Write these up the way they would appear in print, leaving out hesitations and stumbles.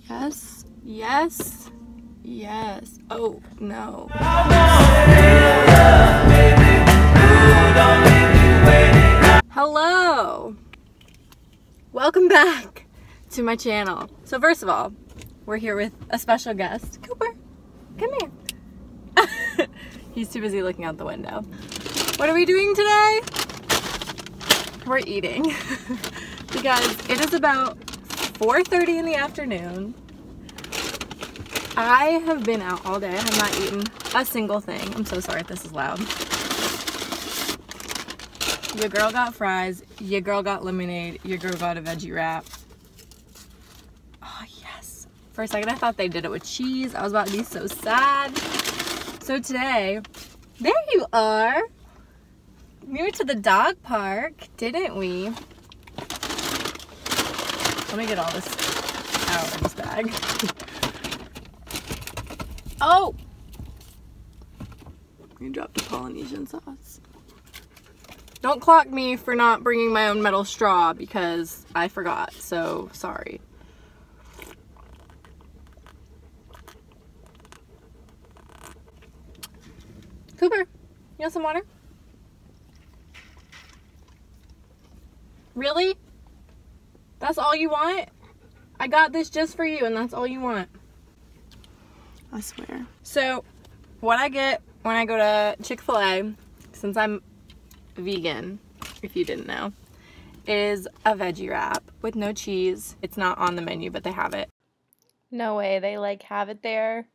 Yes, yes, yes. Oh, no. Hello. Welcome back to my channel. So first of all, we're here with a special guest. Cooper, come here. He's too busy looking out the window. What are we doing today? We're eating because it is about 4:30 in the afternoon. I have been out all day. I have not eaten a single thing. I'm so sorry if this is loud. Your girl got fries. Your girl got lemonade. Your girl got a veggie wrap. Oh, yes. For a second, I thought they did it with cheese. I was about to be so sad. So today, there you are. We went to the dog park, didn't we? Let me get all this out of this bag. Oh! You dropped the Polynesian sauce. Don't clock me for not bringing my own metal straw because I forgot, so sorry. Cooper, you want some water? Really? That's all you want? I got this just for you and that's all you want. I swear. So, what I get when I go to Chick-fil-A, since I'm vegan, if you didn't know, is a veggie wrap with no cheese. It's not on the menu, but they have it. No way, they like have it there?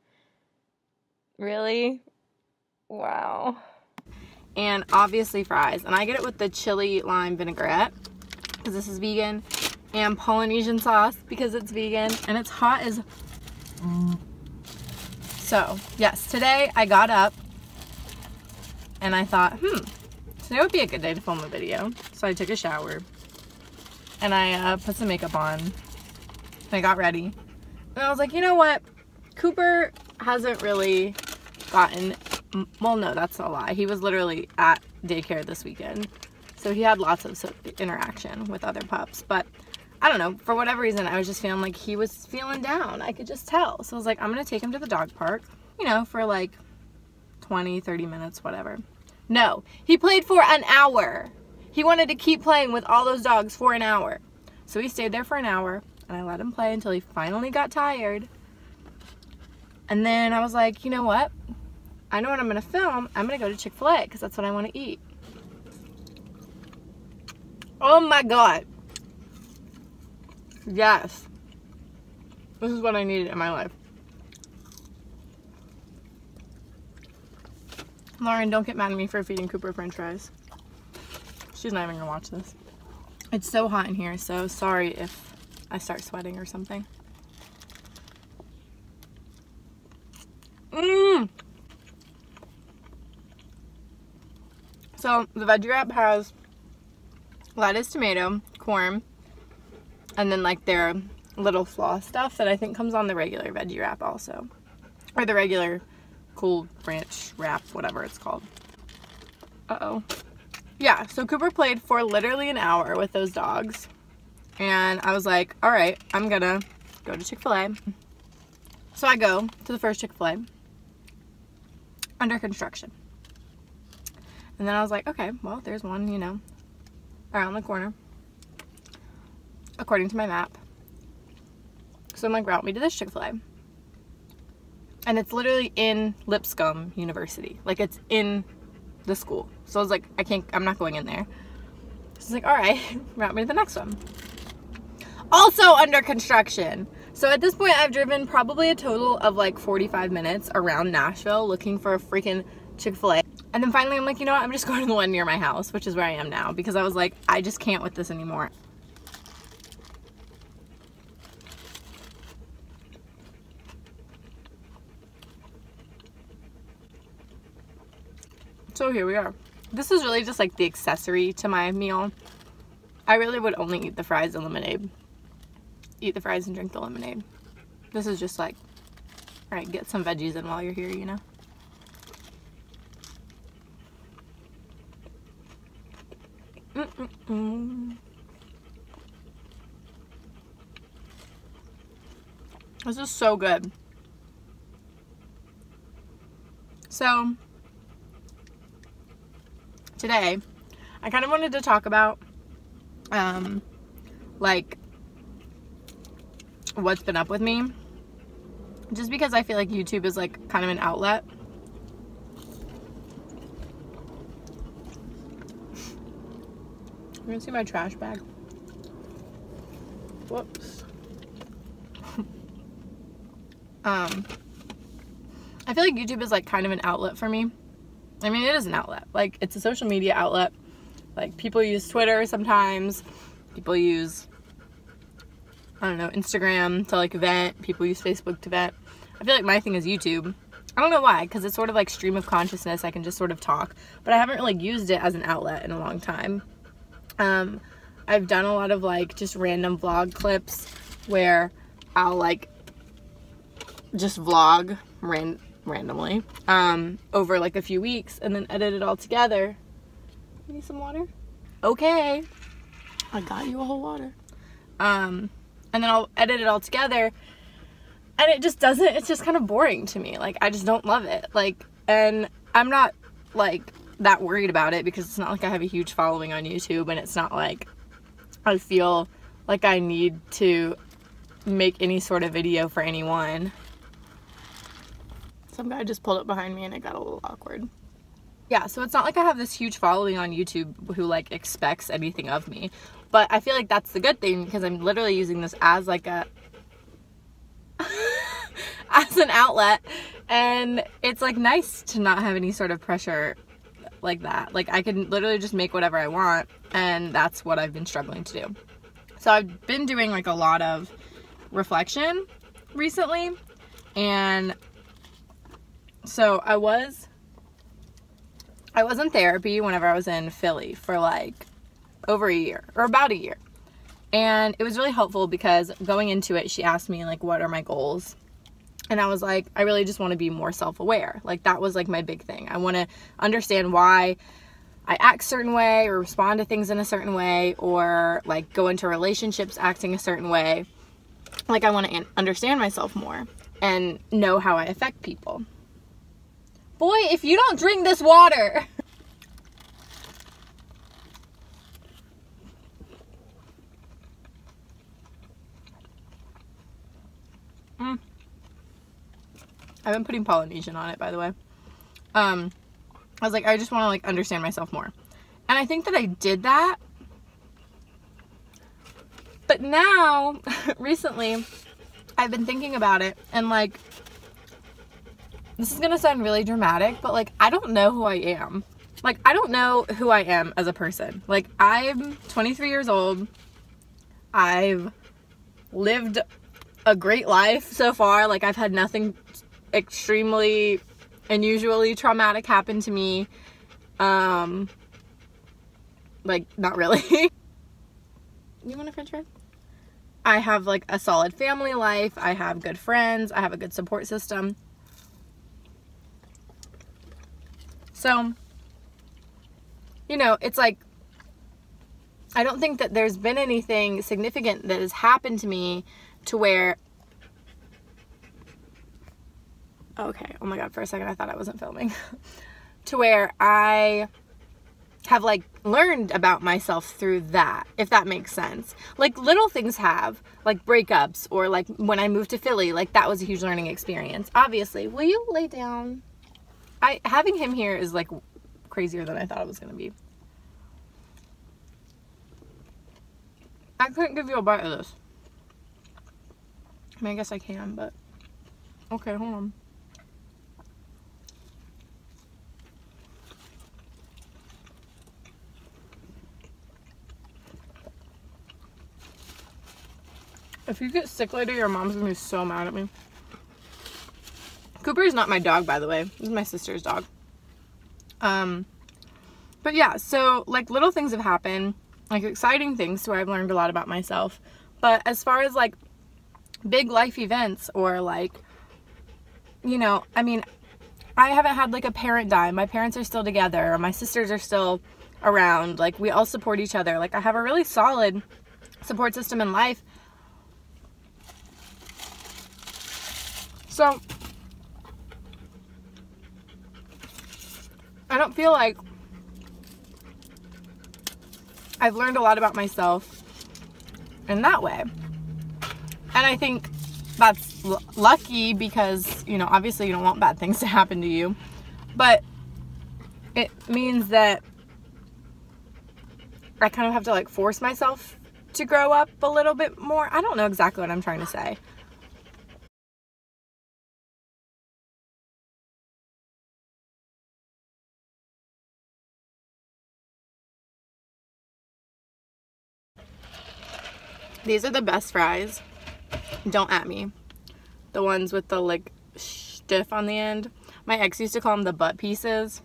Really? Wow. And obviously fries. And I get it with the chili lime vinaigrette because this is vegan, and Polynesian sauce because it's vegan, and it's hot as... So, yes, today I got up and I thought, today would be a good day to film a video. So I took a shower and I put some makeup on and I got ready. And I was like, you know what? Cooper hasn't really gotten... Well, no, that's a lie. He was literally at daycare this weekend. So he had lots of interaction with other pups. But I don't know. For whatever reason, I was just feeling like he was feeling down. I could just tell. So I was like, I'm going to take him to the dog park, you know, for like 20, 30 minutes, whatever. No, he played for an hour. He wanted to keep playing with all those dogs for an hour. So he stayed there for an hour and I let him play until he finally got tired. And then I was like, you know what? I know what I'm going to film. I'm going to go to Chick-fil-A because that's what I want to eat. Oh my God. Yes. This is what I needed in my life. Lauren, don't get mad at me for feeding Cooper French fries. She's not even going to watch this. It's so hot in here, so sorry if I start sweating or something. So the veggie wrap has lettuce, tomato, corn, and then like their little slaw stuff that I think comes on the regular veggie wrap also. Or the regular Cool Ranch wrap, whatever it's called. Uh-oh. Yeah, so Cooper played for literally an hour with those dogs. And I was like, all right, I'm gonna go to Chick-fil-A. So I go to the first Chick-fil-A under construction. And then I was like, okay, well, there's one, you know, around the corner, according to my map. So I'm like, route me to this Chick-fil-A. And it's literally in Lipscomb University. Like, it's in the school. So I was like, I'm not going in there. So I was like, all right, route me to the next one. Also under construction. So at this point, I've driven probably a total of like 45 minutes around Nashville looking for a freaking Chick-fil-A. And then finally I'm like, you know what, I'm just going to the one near my house, which is where I am now, because I was like, I just can't with this anymore. So here we are. This is really just like the accessory to my meal. I really would only eat the fries and lemonade. Eat the fries and drink the lemonade. This is just like, all right, get some veggies in while you're here, you know? This is so good. So today I kind of wanted to talk about like what's been up with me, just because I feel like YouTube is like kind of an outlet. You're gonna see my trash bag. Whoops. I feel like YouTube is like kind of an outlet for me. I mean, it is an outlet. Like, it's a social media outlet. Like, people use Twitter sometimes. People use, I don't know, Instagram to like vent. People use Facebook to vent. I feel like my thing is YouTube. I don't know why, because it's sort of like stream of consciousness. I can just sort of talk. But I haven't really used it as an outlet in a long time. I've done a lot of like just random vlog clips where I'll like just vlog randomly over like a few weeks and then edit it all together. You need some water? Okay, I got you a whole water. And then I'll edit it all together, and it just doesn't, it's just kind of boring to me. Like, I just don't love it. Like, and I'm not like that worried about it, because it's not like I have a huge following on YouTube, and it's not like I feel like I need to make any sort of video for anyone. Some guy just pulled up behind me and it got a little awkward. Yeah, so it's not like I have this huge following on YouTube who like expects anything of me, but I feel like that's the good thing, because I'm literally using this as like a as an outlet, and it's like nice to not have any sort of pressure like that. Like, I can literally just make whatever I want, and that's what I've been struggling to do. So I've been doing like a lot of reflection recently, and so I was in therapy whenever I was in Philly for like over a year, or about a year, and it was really helpful because going into it, she asked me like, what are my goals? And I was like, I really just want to be more self-aware. Like, that was like my big thing. I want to understand why I act a certain way, or respond to things in a certain way, or like go into relationships acting a certain way. Like, I want to understand myself more and know how I affect people. Boy, if you don't drink this water. I've been putting Polynesian on it, by the way. I was like, I just want to like understand myself more. And I think that I did that. But now, recently, I've been thinking about it, and like, this is gonna sound really dramatic, but like, I don't know who I am. Like, I don't know who I am as a person. Like, I'm 23 years old. I've lived a great life so far. Like, I've had nothing extremely unusually traumatic happen to me. Like, not really. You want a french fry? I have like a solid family life. I have good friends. I have a good support system. So, you know, it's like, I don't think that there's been anything significant that has happened to me to where, okay, oh my god, for a second I thought I wasn't filming, to where I have like learned about myself through that, if that makes sense. Like, little things have, like breakups, or like when I moved to Philly, like that was a huge learning experience. Obviously, will you lay down? Having him here is like crazier than I thought it was gonna be. I couldn't give you a bite of this. I mean, I guess I can, but okay, hold on. If you get sick later, your mom's gonna be so mad at me. Cooper is not my dog, by the way. This is my sister's dog. But yeah, so like little things have happened, like exciting things, so I've learned a lot about myself. But as far as like big life events, or like, you know, I mean, I haven't had like a parent die. My parents are still together. My sisters are still around. Like, we all support each other. Like, I have a really solid support system in life. So I don't feel like I've learned a lot about myself in that way. And I think that's lucky because, you know, obviously you don't want bad things to happen to you. But it means that I kind of have to like force myself to grow up a little bit more. I don't know exactly what I'm trying to say. These are the best fries. Don't at me. The ones with the like stiff on the end. My ex used to call them the butt pieces.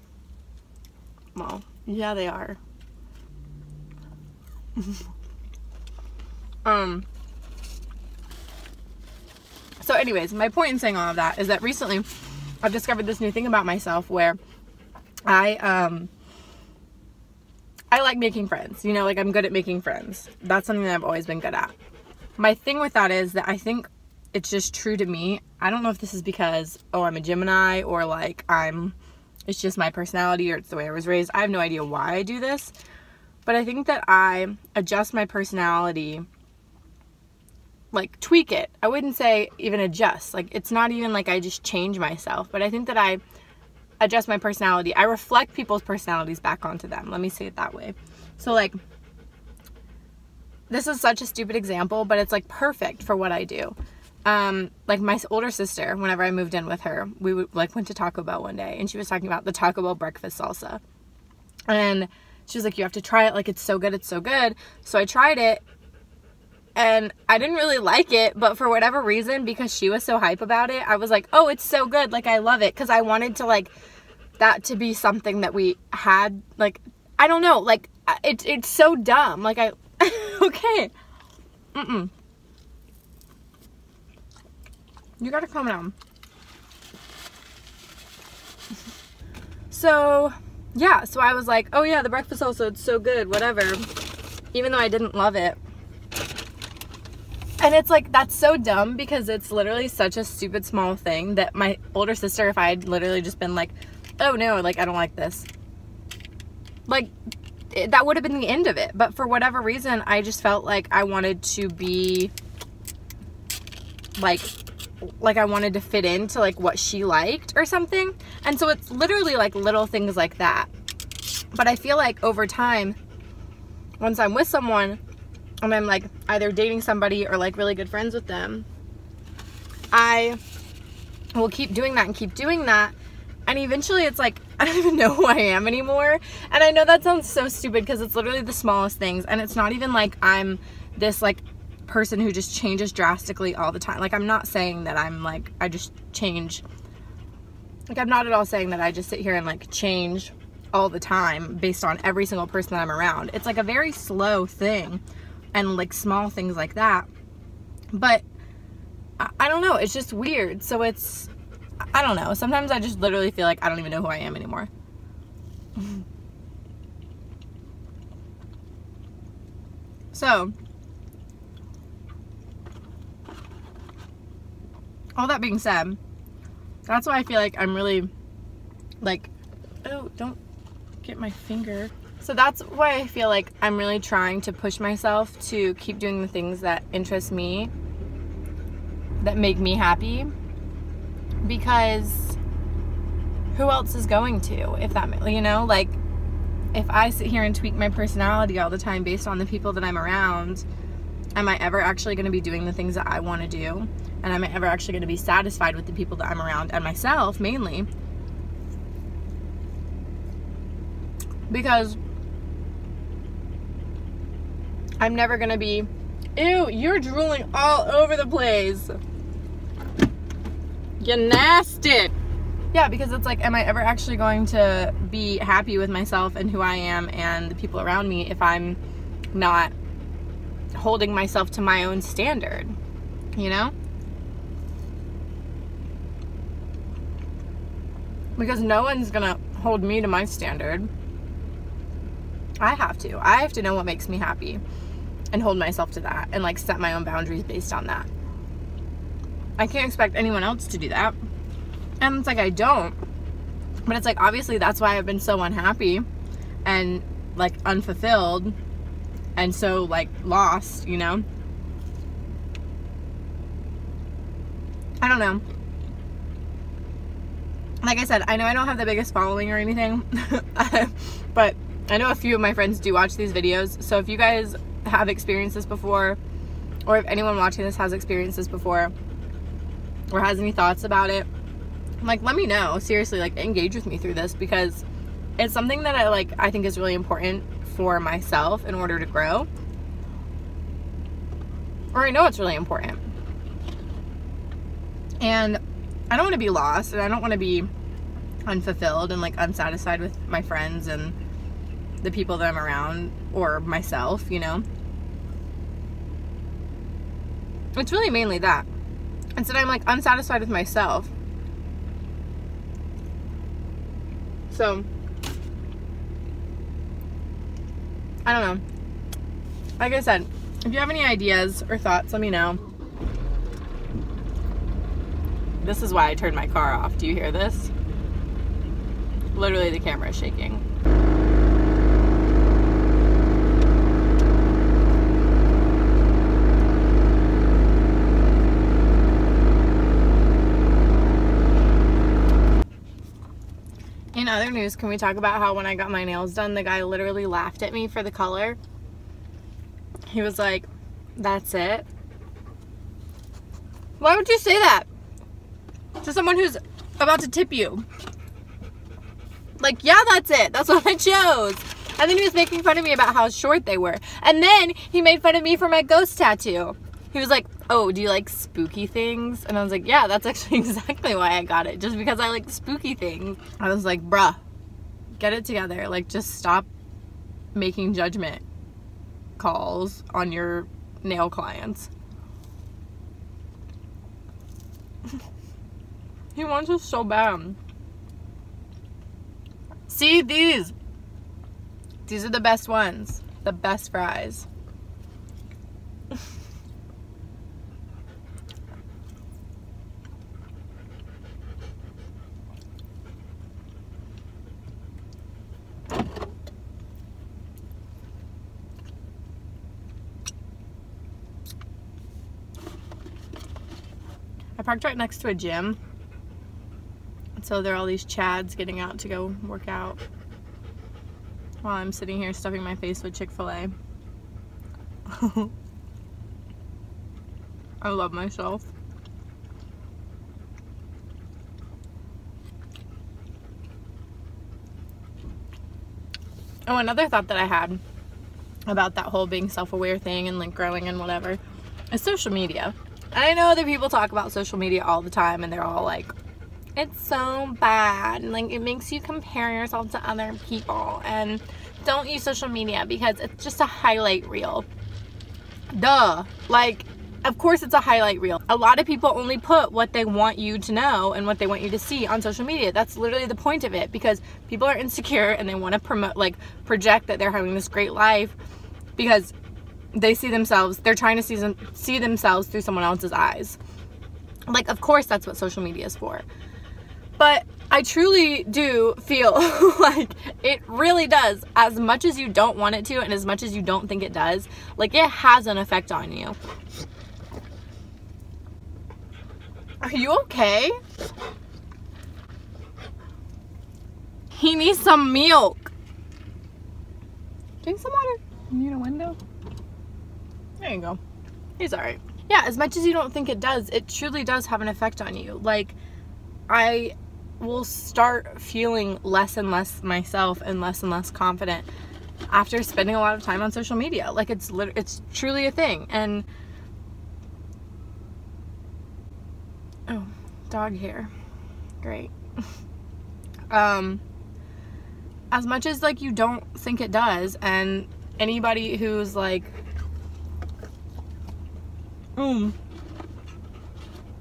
Well, yeah, they are. So anyways, my point in saying all of that is that recently I've discovered this new thing about myself where I like making friends. You know, like I'm good at making friends. That's something that I've always been good at. My thing with that is that I think it's just true to me. I don't know if this is because, oh, I'm a Gemini, or like it's just my personality, or it's the way I was raised. I have no idea why I do this. But I think that I adjust my personality, like tweak it. I wouldn't say even adjust. Like it's not even like I just change myself. But I think that I adjust my personality. I reflect people's personalities back onto them. Let me say it that way. So like, this is such a stupid example, but it's like perfect for what I do. Like my older sister, whenever I moved in with her, we went to Taco Bell one day, and she was talking about the Taco Bell breakfast salsa. And she was like, you have to try it. Like, it's so good. It's so good. So I tried it, and I didn't really like it, but for whatever reason, because she was so hype about it, I was like, oh, it's so good. Like, I love it. Because I wanted to, like, that to be something that we had, like, I don't know. Like, it's so dumb. Like, okay. You gotta calm down. So, yeah. So I was like, oh yeah, the breakfast salsa, it's so good, whatever. Even though I didn't love it. And it's like, that's so dumb because it's literally such a stupid small thing that my older sister, if I had literally just been like, oh no, like I don't like this, like that would have been the end of it. But for whatever reason, I just felt like I wanted to be like I wanted to fit into like what she liked or something. And so it's literally like little things like that. But I feel like over time, once I'm with someone and I'm like either dating somebody or like really good friends with them, I will keep doing that and keep doing that. And eventually it's like, I don't even know who I am anymore. And I know that sounds so stupid because it's literally the smallest things. And it's not even like I'm this like person who just changes drastically all the time. Like, I'm not saying that I'm like, I just change. Like, I'm not at all saying that I just sit here and like change all the time based on every single person that I'm around. It's like a very slow thing and like small things like that. But I don't know. It's just weird. So it's, I don't know. Sometimes I just literally feel like I don't even know who I am anymore. So, all that being said, that's why I feel like I'm really, like, oh, don't get my finger. So that's why I feel like I'm really trying to push myself to keep doing the things that interest me, that make me happy, because who else is going to, if that, you know, like, if I sit here and tweak my personality all the time based on the people that I'm around, am I ever actually going to be doing the things that I want to do? And am I ever actually going to be satisfied with the people that I'm around and myself, mainly? Because I'm never going to be, ew, you're drooling all over the place. You're nasty. Yeah, because it's like, am I ever actually going to be happy with myself and who I am and the people around me if I'm not holding myself to my own standard, you know? Because no one's gonna hold me to my standard. I have to know what makes me happy and hold myself to that and like set my own boundaries based on that. I can't expect anyone else to do that. And it's like, I don't. But it's like, obviously that's why I've been so unhappy and like unfulfilled and so like lost, you know? I don't know. Like I said, I know I don't have the biggest following or anything, but I know a few of my friends do watch these videos. So if you guys have experienced this before, or if anyone watching this has experienced this before, or has any thoughts about it, like, let me know. Seriously, like, engage with me through this, because it's something that I think is really important for myself in order to grow. Or I know it's really important. And I don't want to be lost, and I don't want to be unfulfilled and like unsatisfied with my friends and the people that I'm around, or myself, you know? It's really mainly that. Instead, I'm like unsatisfied with myself. So, I don't know. Like I said, if you have any ideas or thoughts, let me know. This is why I turned my car off. Do you hear this? Literally, the camera is shaking. In other news, can we talk about how when I got my nails done, the guy literally laughed at me for the color? He was like, "That's it?" Why would you say that to someone who's about to tip you? Like, yeah, that's it. That's what I chose. And then he was making fun of me about how short they were. And then he made fun of me for my ghost tattoo. He was like, "Oh, do you like spooky things?" And I was like, "Yeah, that's actually exactly why I got it. Just because I like spooky things." I was like, bruh, get it together. Like, just stop making judgment calls on your nail clients. He wants us so bad. See, these are the best ones. The best fries. I parked right next to a gym. So there are all these chads getting out to go work out while I'm sitting here stuffing my face with Chick-fil-A. I love myself. Oh, another thought that I had about that whole being self-aware thing and like growing and whatever is social media. And I know that people talk about social media all the time and they're all like, it's so bad, and like it makes you compare yourself to other people, and don't use social media because it's just a highlight reel. Duh. Like, of course it's a highlight reel. A lot of people only put what they want you to know and what they want you to see on social media. That's literally the point of it, because people are insecure and they want to project that they're having this great life because they see themselves, they're trying to see themselves through someone else's eyes. Like, of course that's what social media is for. But I truly do feel like it really does, as much as you don't want it to and as much as you don't think it does, like it has an effect on you. Are you okay? He needs some milk. Drink some water. You need a window? There you go. He's alright. Yeah, as much as you don't think it does, it truly does have an effect on you. Like, I will start feeling less and less myself and less confident after spending a lot of time on social media. Like, it's truly a thing. And oh, dog hair. Great. As much as like you don't think it does, and anybody who's like, I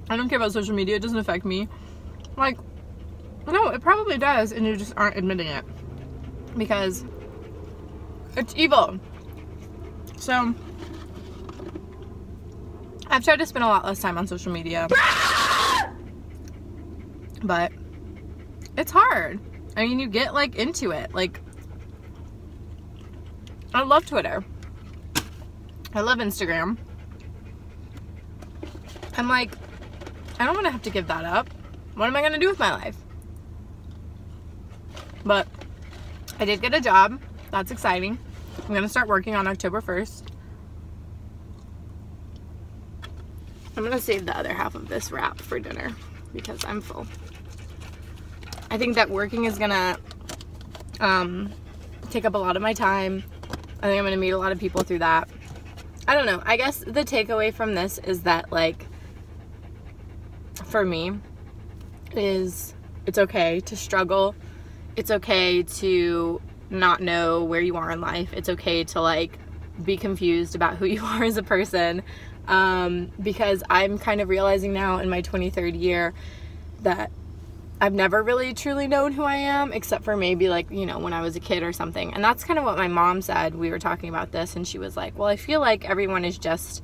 don't care about social media, it doesn't affect me. Like, no, it probably does, and you just aren't admitting it. Because it's evil. So, I've tried to spend a lot less time on social media, but it's hard. I mean, you get like into it. Like, I love Twitter. I love Instagram. I'm like, I don't want to have to give that up. What am I going to do with my life? But I did get a job. That's exciting. I'm going to start working on October 1st. I'm going to save the other half of this wrap for dinner because I'm full. I think that working is going to take up a lot of my time. I think I'm going to meet a lot of people through that. I don't know. I guess the takeaway from this is that, like, for me, is it's okay to struggle. It's okay to not know where you are in life. It's okay to, like, be confused about who you are as a person. Because I'm kind of realizing now in my 23rd year that I've never really truly known who I am, except for maybe, like, you know, when I was a kid or something. And that's kind of what my mom said. We were talking about this, and she was like, well, I feel like everyone is just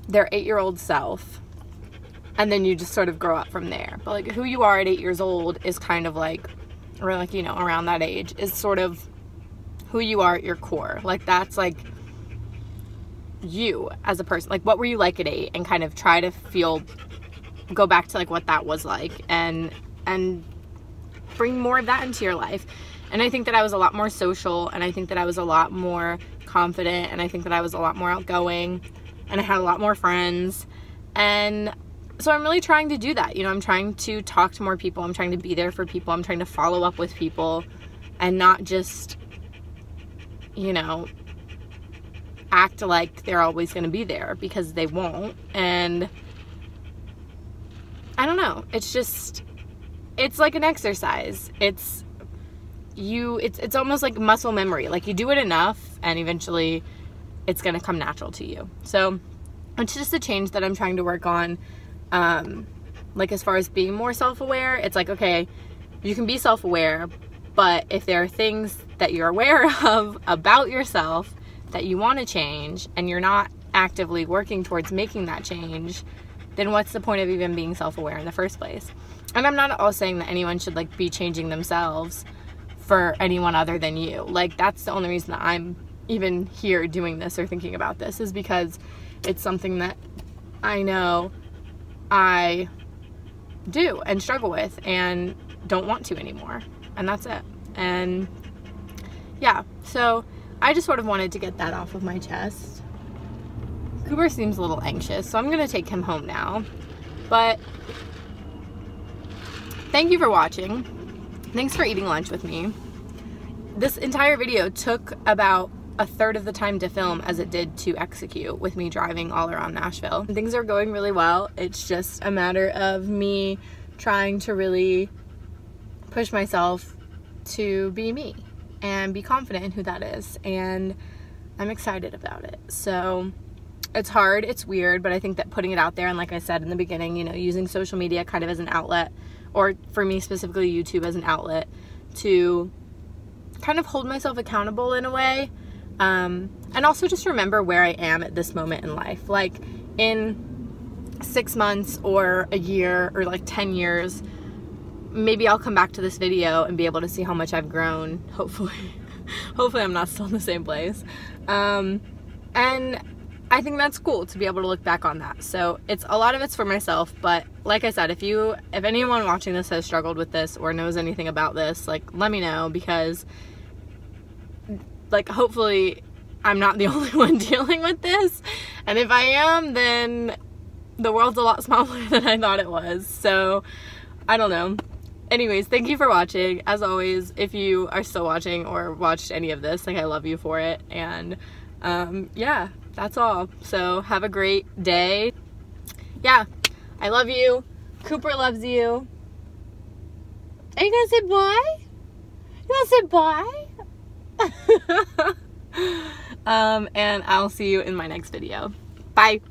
their 8-year-old self, and then you just sort of grow up from there. But, like, who you are at 8 years old is kind of like, or, like, you know, around that age is sort of who you are at your core. Like, that's, like, you as a person. Like, what were you like at 8? And kind of try to go back to, like, what that was like, and bring more of that into your life. And I think that I was a lot more social, and I think that I was a lot more confident, and I think that I was a lot more outgoing, and I had a lot more friends. And so I'm really trying to do that. You know, I'm trying to talk to more people. I'm trying to be there for people. I'm trying to follow up with people and not just, you know, act like they're always going to be there, because they won't. And I don't know. It's just, it's like an exercise. It's almost like muscle memory. Like, you do it enough and eventually it's going to come natural to you. So it's just a change that I'm trying to work on. Like, as far as being more self-aware, it's like, okay, you can be self-aware, but if there are things that you're aware of about yourself that you want to change, and you're not actively working towards making that change, then what's the point of even being self-aware in the first place? And I'm not at all saying that anyone should, like, be changing themselves for anyone other than you. Like, that's the only reason that I'm even here doing this or thinking about this, is because it's something that I know I do and struggle with and don't want to anymore. And that's it. And yeah, so I just sort of wanted to get that off of my chest. Cooper seems a little anxious, so I'm going to take him home now. But thank you for watching. Thanks for eating lunch with me. This entire video took about a third of the time to film as it did to execute, with me driving all around Nashville. Things are going really well. It's just a matter of me trying to really push myself to be me and be confident in who that is. And I'm excited about it. So it's hard, it's weird, but I think that putting it out there, and like I said in the beginning, you know, using social media kind of as an outlet, or for me specifically YouTube as an outlet, to kind of hold myself accountable in a way, and also just remember where I am at this moment in life. Like, in 6 months or a year or like 10 years, maybe I'll come back to this video and be able to see how much I've grown, hopefully. Hopefully I'm not still in the same place. And I think that's cool to be able to look back on that. So a lot of it's for myself, but like I said, if anyone watching this has struggled with this or knows anything about this, like, let me know, because, like, hopefully I'm not the only one dealing with this. And if I am, then the world's a lot smaller than I thought it was. So I don't know. Anyways, thank you for watching. As always, if you are still watching or watched any of this, like, I love you for it. And yeah, that's all. So have a great day. Yeah, I love you. Cooper loves you. Are you gonna say bye? You gonna say bye? And I'll see you in my next video. Bye.